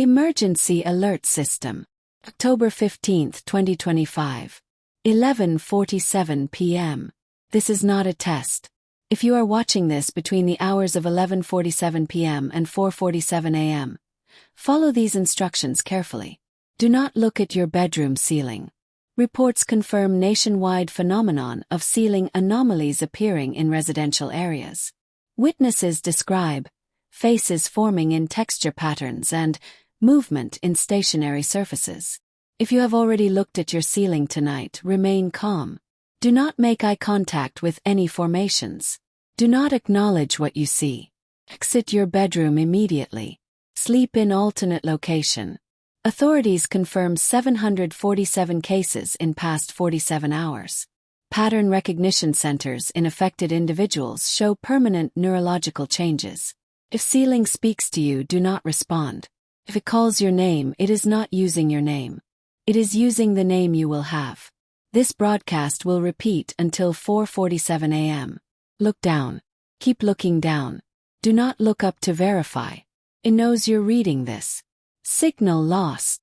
Emergency Alert System. October 15, 2025. 11:47 p.m. This is not a test. If you are watching this between the hours of 11:47 p.m. and 4:47 a.m., follow these instructions carefully. Do not look at your bedroom ceiling. Reports confirm nationwide phenomenon of ceiling anomalies appearing in residential areas. Witnesses describe faces forming in texture patterns and movement in stationary surfaces. If you have already looked at your ceiling tonight, remain calm. Do not make eye contact with any formations. Do not acknowledge what you see. Exit your bedroom immediately. Sleep in alternate location. Authorities confirm 747 cases in past 47 hours. Pattern recognition centers in affected individuals show permanent neurological changes. If ceiling speaks to you, do not respond. If it calls your name, it is not using your name. It is using the name you will have. This broadcast will repeat until 4:47 a.m. Look down. Keep looking down. Do not look up to verify. It knows you're reading this. Signal lost.